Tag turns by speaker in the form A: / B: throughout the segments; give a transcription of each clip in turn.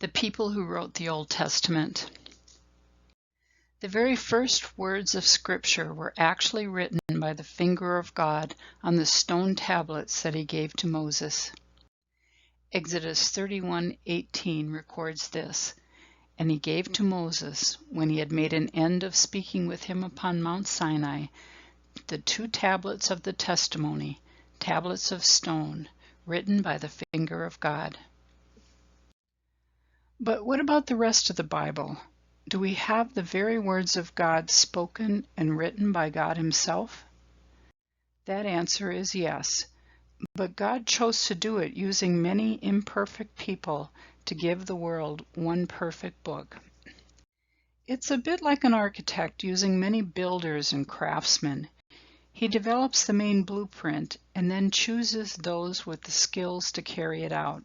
A: The people who wrote the Old Testament. The very first words of Scripture were actually written by the finger of God on the stone tablets that he gave to Moses. Exodus 31:18 records this, "And he gave to Moses, when he had made an end of speaking with him upon Mount Sinai, the 2 tablets of the testimony, tablets of stone, written by the finger of God." But what about the rest of the Bible? Do we have the very words of God spoken and written by God himself? That answer is yes, but God chose to do it using many imperfect people to give the world one perfect book. It's a bit like an architect using many builders and craftsmen. He develops the main blueprint and then chooses those with the skills to carry it out.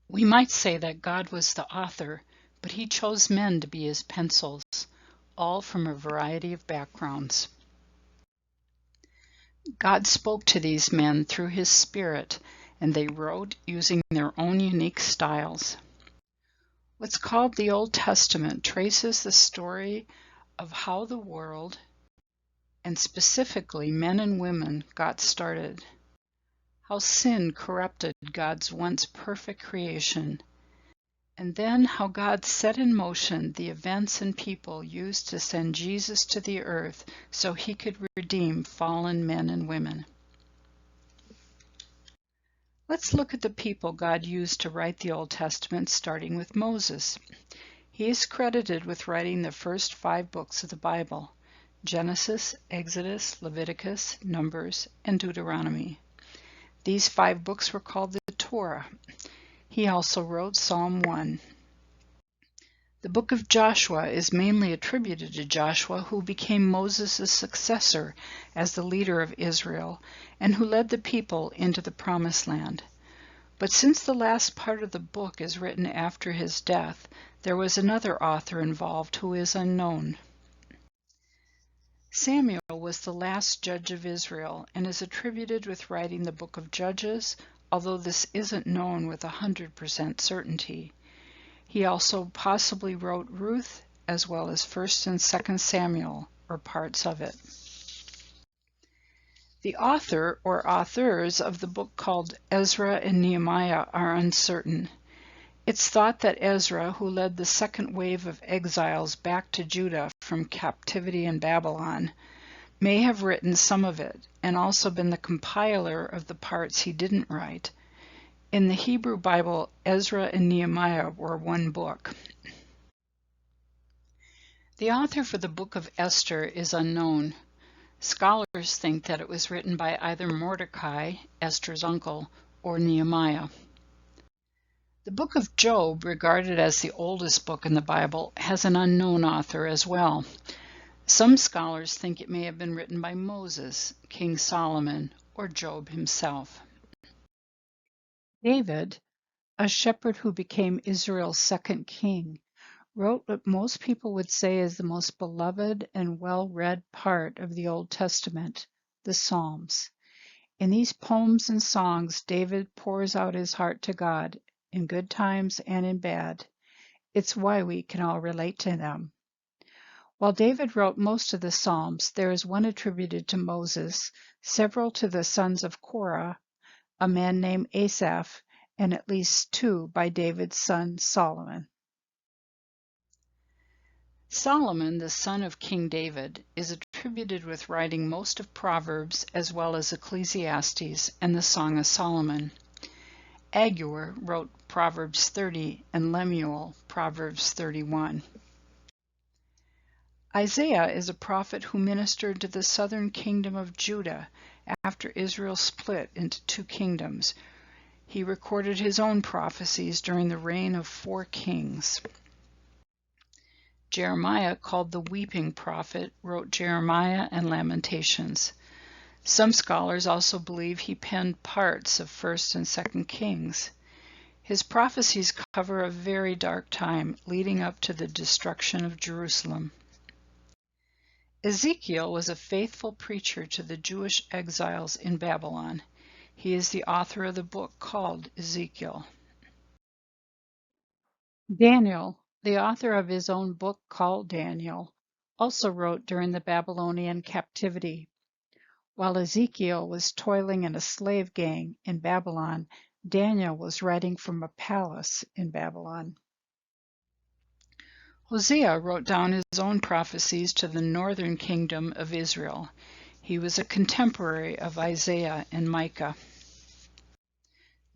A: We might say that God was the author, but he chose men to be his pencils, all from a variety of backgrounds. God spoke to these men through his Spirit, and they wrote using their own unique styles. What's called the Old Testament traces the story of how the world, and specifically men and women, got started. How sin corrupted God's once perfect creation, and then how God set in motion the events and people used to send Jesus to the earth so he could redeem fallen men and women. Let's look at the people God used to write the Old Testament, starting with Moses. He is credited with writing the first 5 books of the Bible: Genesis, Exodus, Leviticus, Numbers, and Deuteronomy. These 5 books were called the Torah. He also wrote Psalm 1. The book of Joshua is mainly attributed to Joshua, who became Moses' successor as the leader of Israel and who led the people into the Promised Land. But since the last part of the book is written after his death, there was another author involved who is unknown. Samuel was the last judge of Israel and is attributed with writing the book of Judges, although this isn't known with 100% certainty. He also possibly wrote Ruth, as well as 1st and 2nd Samuel, or parts of it. The author or authors of the book called Ezra and Nehemiah are uncertain. It's thought that Ezra, who led the second wave of exiles back to Judah from captivity in Babylon, may have written some of it and also been the compiler of the parts he didn't write. In the Hebrew Bible, Ezra and Nehemiah were one book. The author for the book of Esther is unknown. Scholars think that it was written by either Mordecai, Esther's uncle, or Nehemiah. The book of Job, regarded as the oldest book in the Bible, has an unknown author as well. Some scholars think it may have been written by Moses, King Solomon, or Job himself. David, a shepherd who became Israel's second king, wrote what most people would say is the most beloved and well-read part of the Old Testament, the Psalms. In these poems and songs, David pours out his heart to God, in good times and in bad. It's why we can all relate to them. While David wrote most of the Psalms, there is one attributed to Moses, several to the sons of Korah, a man named Asaph, and at least 2 by David's son Solomon. Solomon, the son of King David, is attributed with writing most of Proverbs as well as Ecclesiastes and the Song of Solomon. Agur wrote Proverbs 30 and Lemuel Proverbs 31. Isaiah is a prophet who ministered to the southern kingdom of Judah after Israel split into 2 kingdoms. He recorded his own prophecies during the reign of 4 kings. Jeremiah, called the weeping prophet, wrote Jeremiah and Lamentations. Some scholars also believe he penned parts of 1st and 2nd Kings. His prophecies cover a very dark time leading up to the destruction of Jerusalem. Ezekiel was a faithful preacher to the Jewish exiles in Babylon. He is the author of the book called Ezekiel. Daniel, the author of his own book called Daniel, also wrote during the Babylonian captivity. While Ezekiel was toiling in a slave gang in Babylon, Daniel was writing from a palace in Babylon. Hosea wrote down his own prophecies to the northern kingdom of Israel. He was a contemporary of Isaiah and Micah.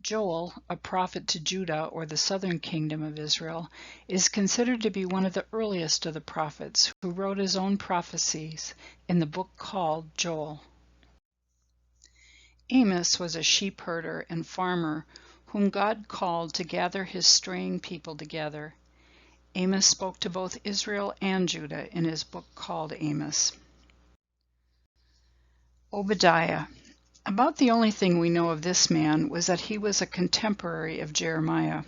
A: Joel, a prophet to Judah or the southern kingdom of Israel, is considered to be one of the earliest of the prophets who wrote his own prophecies in the book called Joel. Amos was a sheep herder and farmer whom God called to gather his straying people together. Amos spoke to both Israel and Judah in his book called Amos. Obadiah. About the only thing we know of this man was that he was a contemporary of Jeremiah.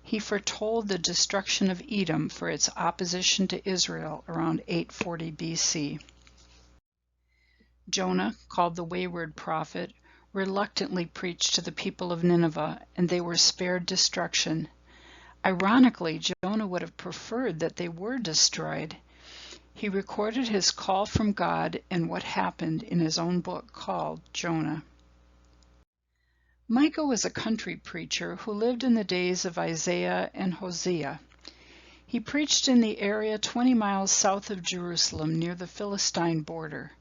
A: He foretold the destruction of Edom for its opposition to Israel around 840 BC. Jonah, called the wayward prophet, reluctantly preached to the people of Nineveh, and they were spared destruction. Ironically, Jonah would have preferred that they were destroyed. He recorded his call from God and what happened in his own book called Jonah. Micah was a country preacher who lived in the days of Isaiah and Hosea. He preached in the area 20 miles south of Jerusalem near the Philistine border.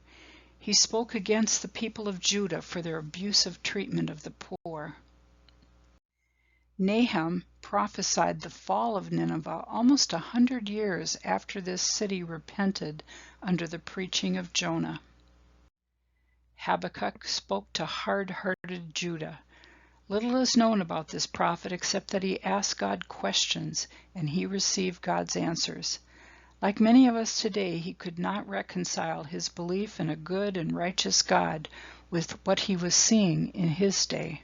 A: He spoke against the people of Judah for their abusive treatment of the poor. Nahum prophesied the fall of Nineveh almost 100 years after this city repented under the preaching of Jonah. Habakkuk spoke to hard-hearted Judah. Little is known about this prophet except that he asked God questions and he received God's answers. Like many of us today, he could not reconcile his belief in a good and righteous God with what he was seeing in his day.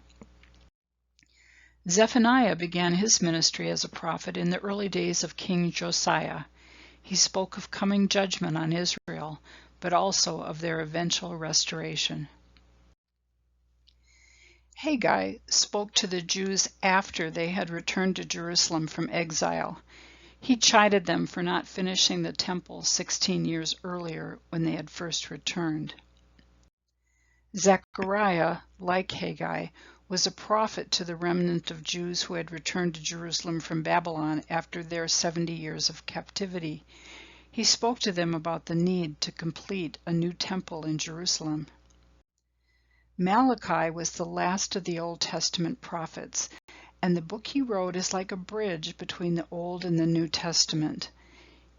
A: Zephaniah began his ministry as a prophet in the early days of King Josiah. He spoke of coming judgment on Israel, but also of their eventual restoration. Haggai spoke to the Jews after they had returned to Jerusalem from exile. He chided them for not finishing the temple 16 years earlier when they had first returned. Zechariah, like Haggai, was a prophet to the remnant of Jews who had returned to Jerusalem from Babylon after their 70 years of captivity. He spoke to them about the need to complete a new temple in Jerusalem. Malachi was the last of the Old Testament prophets, and the book he wrote is like a bridge between the Old and the New Testament.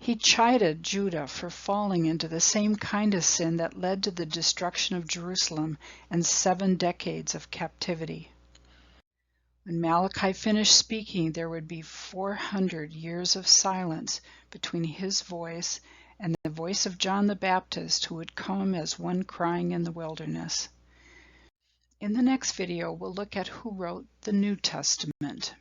A: He chided Judah for falling into the same kind of sin that led to the destruction of Jerusalem and 7 decades of captivity. When Malachi finished speaking, there would be 400 years of silence between his voice and the voice of John the Baptist, who would come as one crying in the wilderness. In the next video, we'll look at who wrote the New Testament.